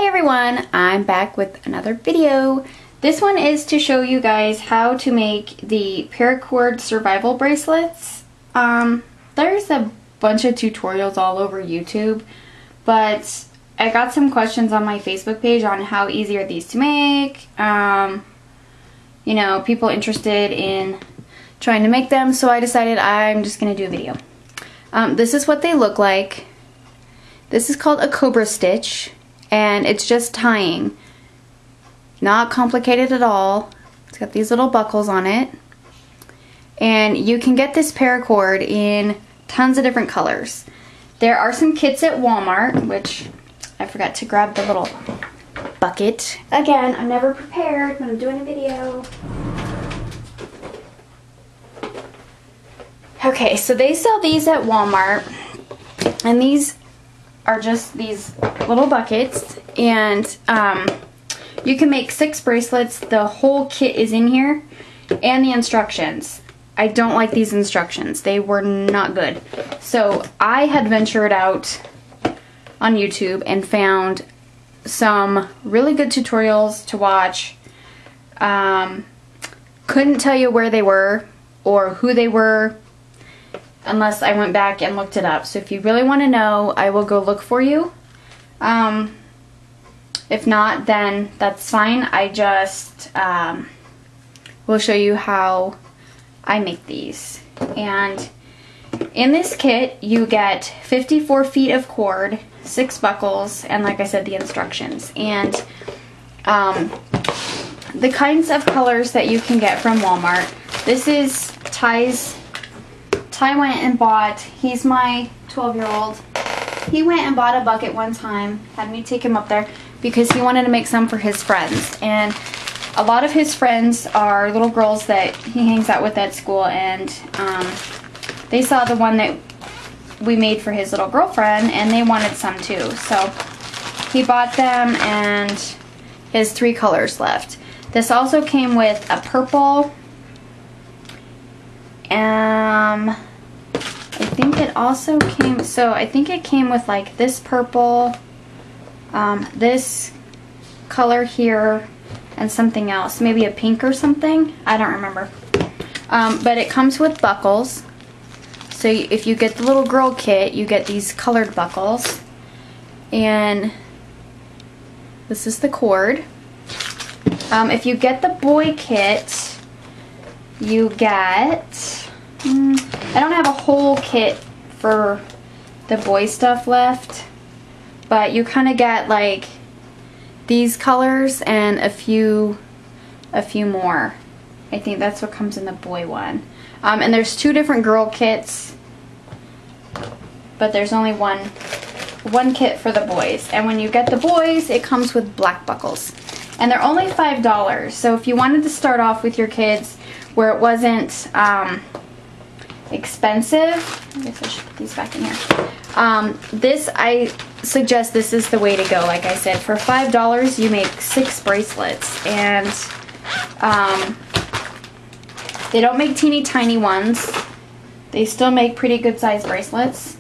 Hi everyone, I'm back with another video. This one is to show you guys how to make the Paracord survival bracelets. There's a bunch of tutorials all over YouTube, but I got some questions on my Facebook page on how easy are these to make. You know, people interested in trying to make them, so I decided I'm just going to do a video. This is what they look like. This is called a cobra stitch, and it's just tying. Not complicated at all. It's got these little buckles on it. And you can get this paracord in tons of different colors. There are some kits at Walmart, which I forgot to grab the little bucket. Again, I'm never prepared when I'm doing a video. Okay, so they sell these at Walmart, and these are just these little buckets, and you can make 6 bracelets. The whole kit is in here, and the instructions. I don't like these instructions. They were not good. So I had ventured out on YouTube and found some really good tutorials to watch. Couldn't tell you where they were or who they were unless I went back and looked it up. So if you really want to know, I will go look for you. If not, then that's fine. I just will show you how I make these. And in this kit, you get 54 feet of cord, 6 buckles, and like I said, the instructions. And the kinds of colors that you can get from Walmart. This is Ty's. Ty went and bought, he's my 12-year-old. He went and bought a bucket one time, had me take him up there because he wanted to make some for his friends. And a lot of his friends are little girls that he hangs out with at school, and they saw the one that we made for his little girlfriend and they wanted some too. So he bought them, and his 3 colors left. This also came with a purple. I think it also came, so I think it came with like this purple, this color here, and something else, maybe a pink or something, I don't remember. But it comes with buckles, so if you get the little girl kit, you get these colored buckles, and this is the cord. If you get the boy kit, you get, I don't have a whole kit for the boy stuff left, but you kind of get like these colors and a few more. I think that's what comes in the boy one. And there's 2 different girl kits, but there's only one kit for the boys. And when you get the boys, it comes with black buckles. And they're only $5, so if you wanted to start off with your kids where it wasn't expensive, I guess I should put these back in here. This, I suggest this is the way to go. Like I said, for $5 you make 6 bracelets, and they don't make teeny tiny ones. They still make pretty good sized bracelets.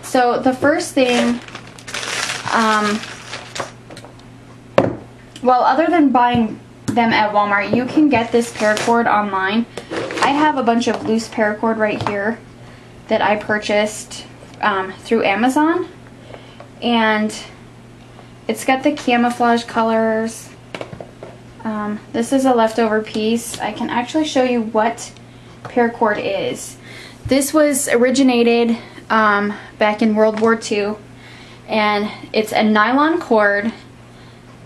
So the first thing, well, other than buying them at Walmart, you can get this paracord online. I have a bunch of loose paracord right here that I purchased through Amazon, and it's got the camouflage colors. This is a leftover piece. I can actually show you what paracord is. This was originated back in World War II, and it's a nylon cord.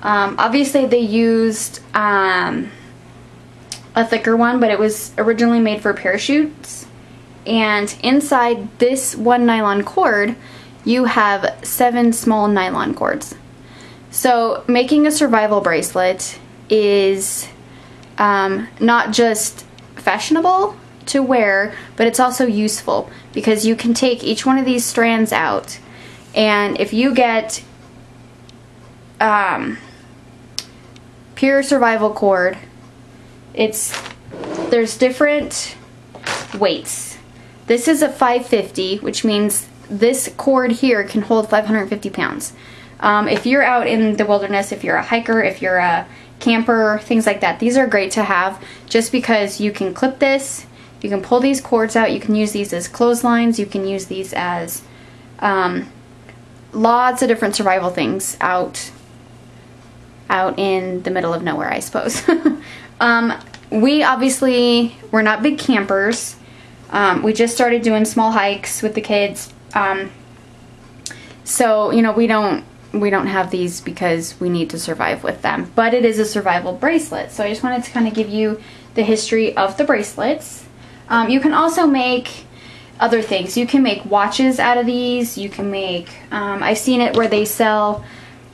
Obviously they used a thicker one, but it was originally made for parachutes. And inside this one nylon cord, you have 7 small nylon cords. So making a survival bracelet is not just fashionable to wear, but it's also useful because you can take each one of these strands out, and if you get pure survival cord, there's different weights. This is a 550, which means this cord here can hold 550 pounds. If you're out in the wilderness, if you're a hiker, if you're a camper, things like that, these are great to have just because you can clip this, you can pull these cords out, you can use these as clotheslines, you can use these as lots of different survival things out in the middle of nowhere, I suppose. We're not big campers. We just started doing small hikes with the kids. So, you know, we don't have these because we need to survive with them. But it is a survival bracelet. So I just wanted to kind of give you the history of the bracelets. You can also make other things. You can make watches out of these. You can make, I've seen it where they sell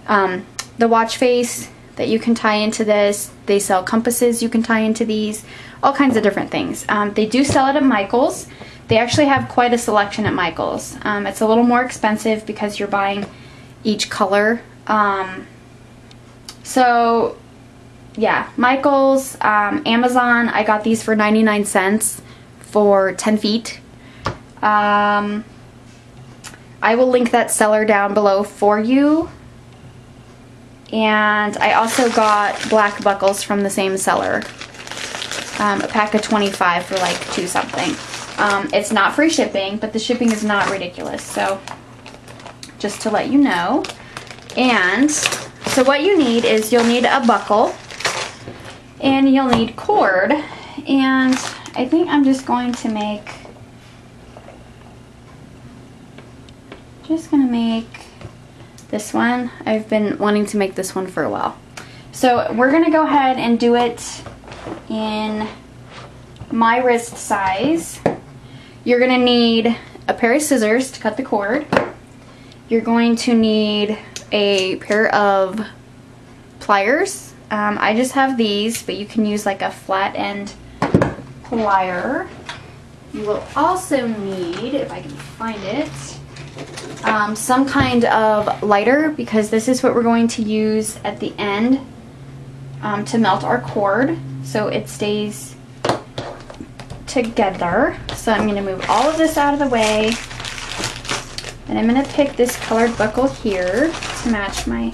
the watch face that you can tie into this. They sell compasses you can tie into these. All kinds of different things. They do sell it at Michael's. They actually have quite a selection at Michael's. It's a little more expensive because you're buying each color. So yeah, Michael's, Amazon, I got these for 99 cents for 10 feet. I will link that seller down below for you. And I also got black buckles from the same seller. A pack of 25 for like $2 something. It's not free shipping, but the shipping is not ridiculous. So just to let you know. And so what you need is you'll need a buckle and you'll need cord. And I think I'm just going to make this one. I've been wanting to make this one for a while. So we're gonna go ahead and do it in my wrist size. You're gonna need a pair of scissors to cut the cord. You're going to need a pair of pliers. I just have these, but you can use like a flat end plier. You will also need, if I can find it, some kind of lighter, because this is what we're going to use at the end to melt our cord so it stays together. So I'm going to move all of this out of the way, and I'm going to pick this colored buckle here to match my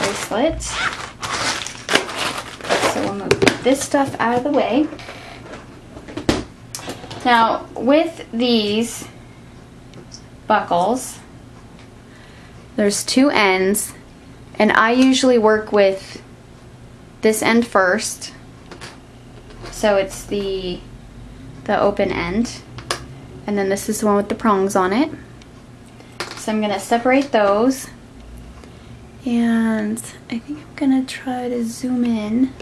bracelet. So we'll move this stuff out of the way. Now with these buckles, there's two ends, and I usually work with this end first, so it's the open end, and then this is the one with the prongs on it. So I'm gonna separate those, and I think I'm gonna try to zoom in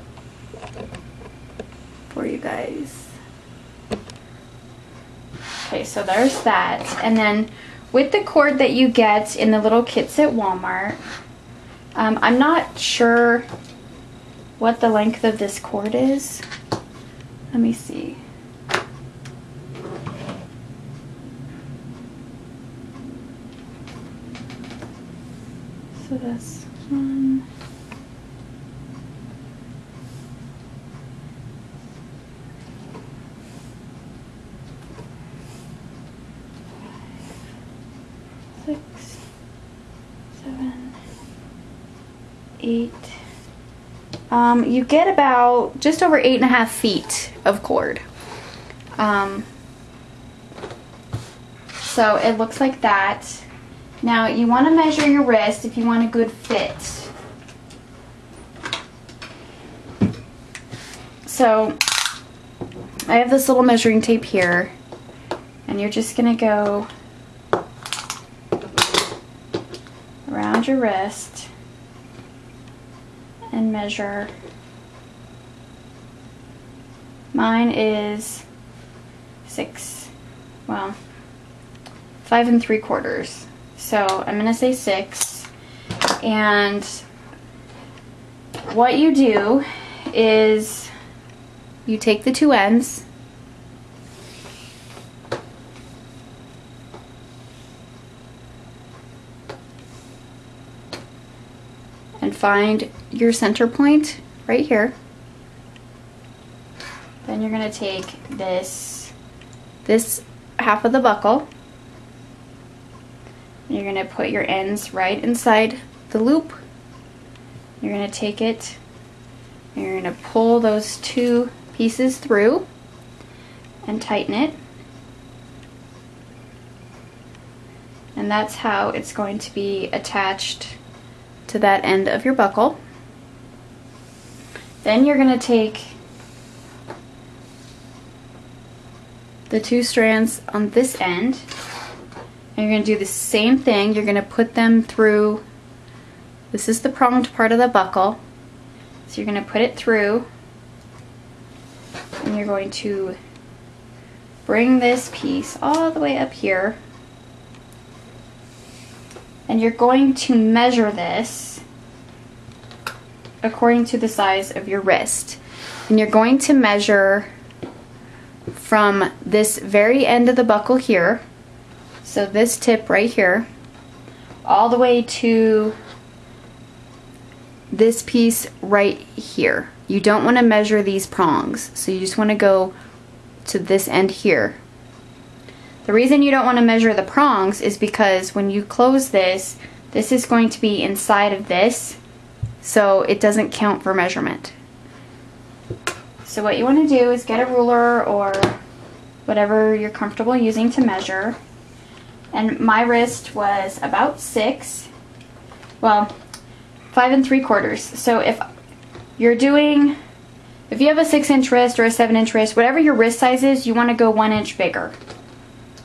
for you guys. Okay, so there's that. And then with the cord that you get in the little kits at Walmart, I'm not sure what the length of this cord is. Let me see. So that's 1, 6, 7, 8. You get about just over 8.5 feet of cord. So it looks like that. Now you want to measure your wrist if you want a good fit. So I have this little measuring tape here, and you're just going to go around your wrist and measure. Mine is 5 3/4. So I'm gonna say 6. And what you do is you take the two ends and find your center point right here. Then you're going to take this half of the buckle, and you're going to put your ends right inside the loop. You're going to take it and you're going to pull those two pieces through and tighten it. And that's how it's going to be attached to that end of your buckle. Then you're going to take the two strands on this end and you're going to do the same thing. You're going to put them through, this is the pronged part of the buckle, so you're going to put it through and you're going to bring this piece all the way up here and you're going to measure this according to the size of your wrist. And you're going to measure from this very end of the buckle here, so this tip right here, all the way to this piece right here. You don't want to measure these prongs, so you just want to go to this end here. The reason you don't want to measure the prongs is because when you close this, this is going to be inside of this, so it doesn't count for measurement. So what you want to do is get a ruler or whatever you're comfortable using to measure. And my wrist was about 5 3/4. So if you have a 6-inch wrist or a 7-inch wrist, whatever your wrist size is, you want to go 1 inch bigger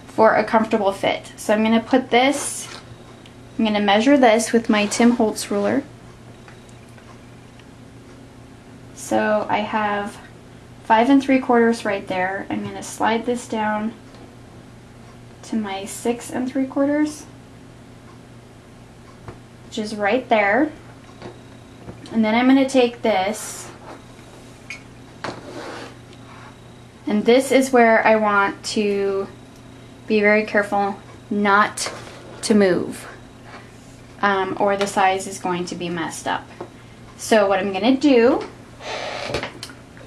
for a comfortable fit. So I'm going to put this, I'm going to measure this with my Tim Holtz ruler. So I have 5 3/4 right there. I'm going to slide this down to my 6 3/4, which is right there. And then I'm going to take this, and this is where I want to be very careful not to move, or the size is going to be messed up. So what I'm going to do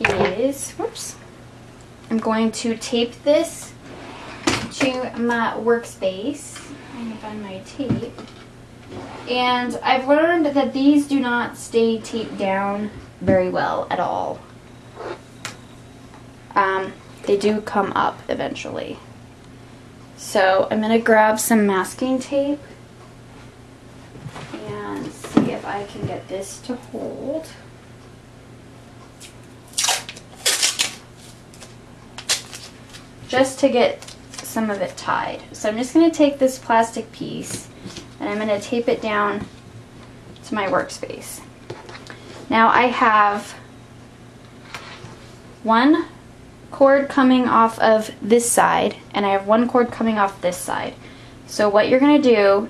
is, I'm going to tape this to my workspace. I'm going to find my tape. And I've learned that these do not stay taped down very well at all. They do come up eventually. So I'm going to grab some masking tape and see if I can get this to hold. Just to get some of it tied. So I'm just going to take this plastic piece and I'm going to tape it down to my workspace. Now I have one cord coming off of this side and I have one cord coming off this side. So what you're going to do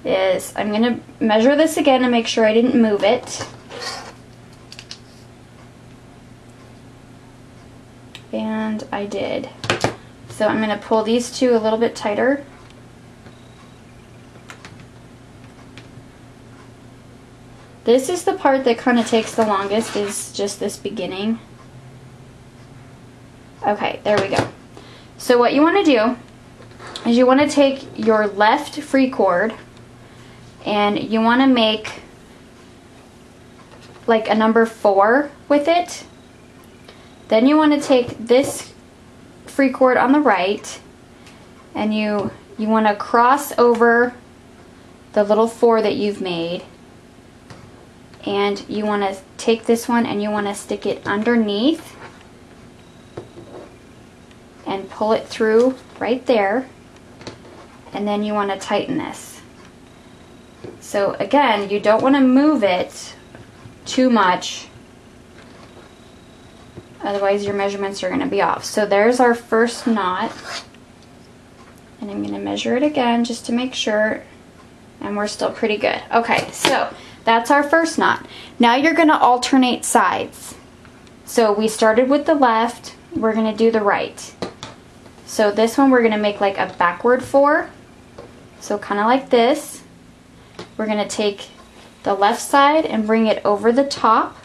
is I'm going to measure this again and make sure I didn't move it. And I did. So I'm going to pull these two a little bit tighter. This is the part that kind of takes the longest, is just this beginning. Okay, there we go. So what you want to do is you want to take your left free cord and you want to make like a number 4 with it. Then you want to take this free cord on the right and you want to cross over the little 4 that you've made, and you want to take this one and you want to stick it underneath and pull it through right there, and then you want to tighten this. So again, you don't want to move it too much, otherwise your measurements are going to be off. So there's our first knot, and I'm going to measure it again just to make sure, and we're still pretty good. Okay, so that's our first knot. Now you're going to alternate sides. So we started with the left, we're going to do the right. So this one we're going to make like a backward 4. So kind of like this. We're going to take the left side and bring it over the top,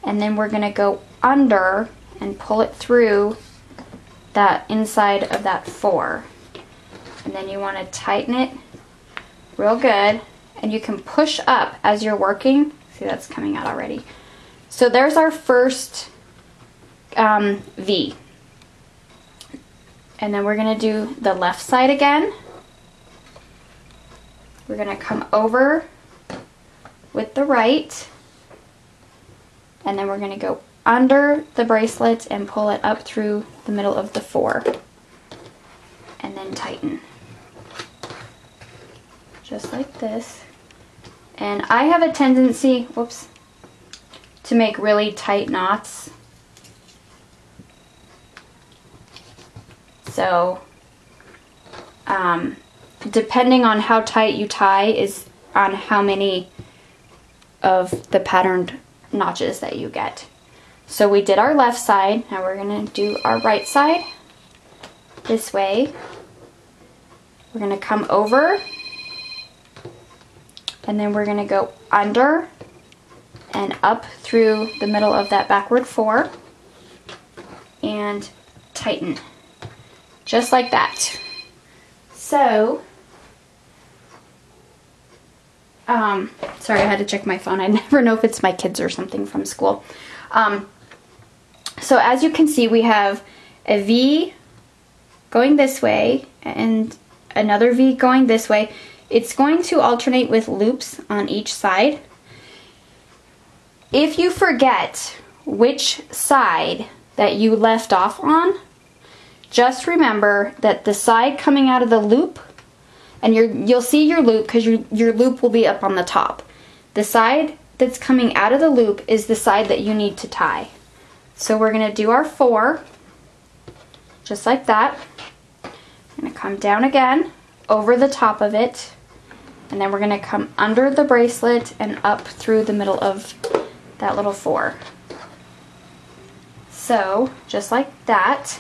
and then we're going to go under and pull it through that inside of that 4. And then you want to tighten it real good, and you can push up as you're working. See, that's coming out already. So there's our first V. And then we're gonna do the left side again. We're gonna come over with the right, and then we're gonna go under the bracelet and pull it up through the middle of the 4, and then tighten. Just like this. And I have a tendency, whoops, to make really tight knots. So, depending on how tight you tie is on how many of the patterned notches that you get. So we did our left side, now we're gonna do our right side this way. We're gonna come over, and then we're gonna go under and up through the middle of that backward 4 and tighten. Just like that. So, sorry, I had to check my phone. I never know if it's my kids or something from school. So as you can see, we have a V going this way and another V going this way. It's going to alternate with loops on each side. If you forget which side that you left off on, just remember that the side coming out of the loop, and you'll see your loop because your loop will be up on the top. The side that's coming out of the loop is the side that you need to tie. So we're going to do our 4, just like that. I'm going to come down again, over the top of it, and then we're going to come under the bracelet and up through the middle of that little 4. So, just like that.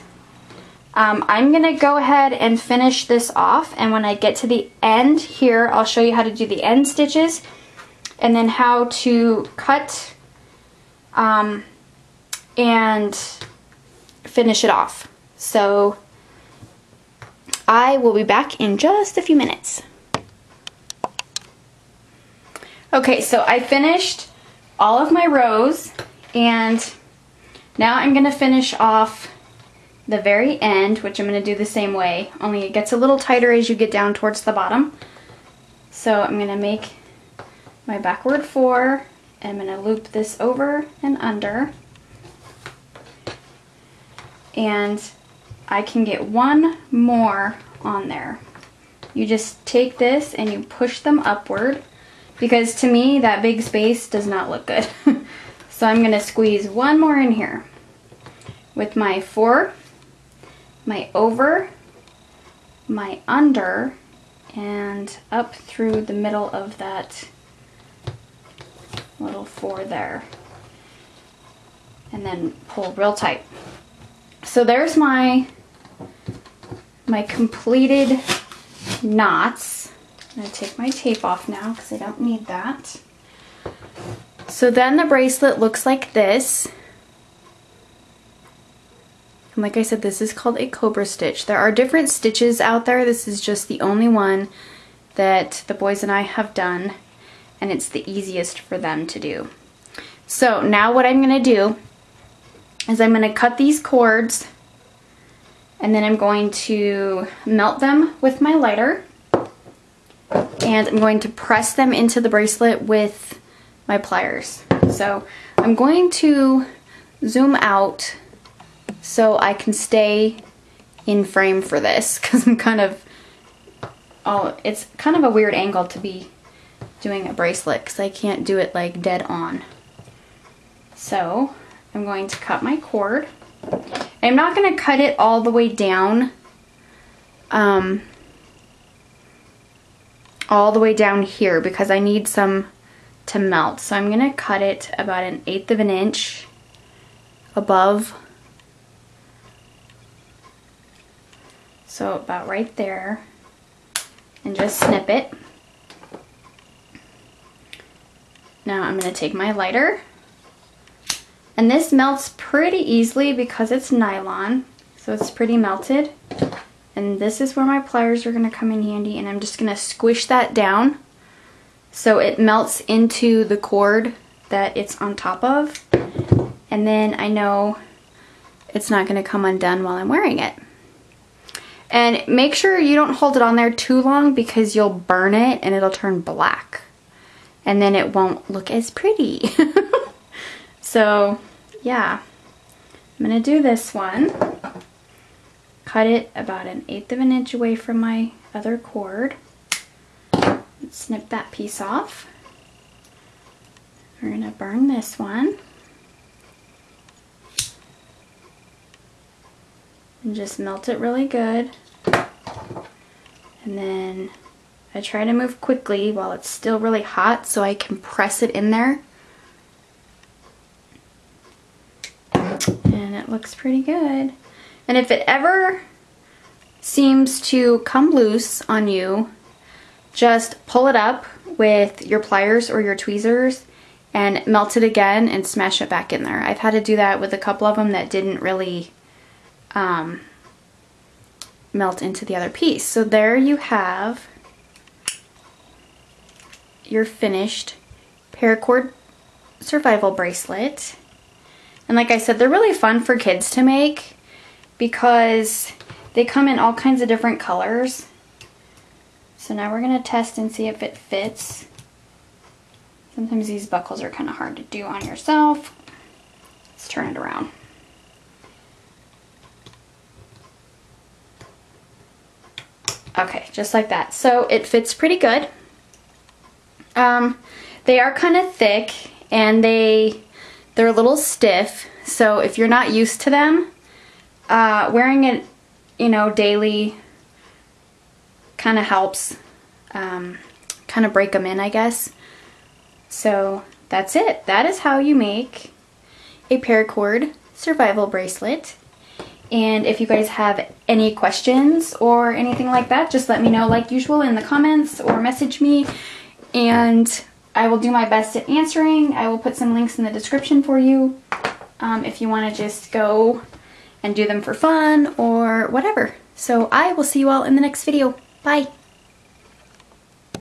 I'm going to go ahead and finish this off, and when I get to the end here, I'll show you how to do the end stitches and then how to cut and finish it off. So I will be back in just a few minutes. Okay, so I finished all of my rows, and now I'm going to finish off the very end, which I'm going to do the same way, only it gets a little tighter as you get down towards the bottom. So I'm going to make my backward 4, and I'm going to loop this over and under, and I can get one more on there. You just take this and you push them upward, because to me that big space does not look good. So I'm going to squeeze one more in here with my 4, my over, my under, and up through the middle of that little 4 there, and then pull real tight. So there's my completed knots. I'm going to take my tape off now because I don't need that. So then the bracelet looks like this. And like I said, this is called a cobra stitch. There are different stitches out there. This is just the only one that the boys and I have done, and it's the easiest for them to do. So now what I'm going to do is I'm going to cut these cords, and then I'm going to melt them with my lighter, and I'm going to press them into the bracelet with my pliers. So I'm going to zoom out so I can stay in frame for this, because I'm kind of, it's kind of a weird angle to be doing a bracelet because I can't do it like dead on. So I'm going to cut my cord. I'm not going to cut it all the way down, all the way down here, because I need some to melt. So I'm going to cut it about 1/8 of an inch above. So about right there, and just snip it. Now I'm going to take my lighter, and this melts pretty easily because it's nylon, so it's pretty melted. And this is where my pliers are going to come in handy, and I'm just going to squish that down so it melts into the cord that it's on top of, and then I know it's not going to come undone while I'm wearing it. And make sure you don't hold it on there too long because you'll burn it and it'll turn black. And then it won't look as pretty. So, yeah. I'm going to do this one. Cut it about 1/8 of an inch away from my other cord. Snip that piece off. We're going to burn this one. And just melt it really good. And then I try to move quickly while it's still really hot so I can press it in there. And it looks pretty good. And if it ever seems to come loose on you, just pull it up with your pliers or your tweezers and melt it again and smash it back in there. I've had to do that with a couple of them that didn't really melt into the other piece. So there you have your finished Paracord survival bracelet. And like I said, they're really fun for kids to make because they come in all kinds of different colors. So now we're going to test and see if it fits. Sometimes these buckles are kind of hard to do on yourself. Let's turn it around. Okay, just like that. So it fits pretty good. They are kind of thick and they're a little stiff. So if you're not used to them, wearing it, you know, daily kind of helps kind of break them in, I guess. So that's it. That is how you make a Paracord survival bracelet. And if you guys have any questions or anything like that, just let me know like usual in the comments or message me and I will do my best at answering. I will put some links in the description for you if you want to just go and do them for fun or whatever. So I will see you all in the next video. Bye!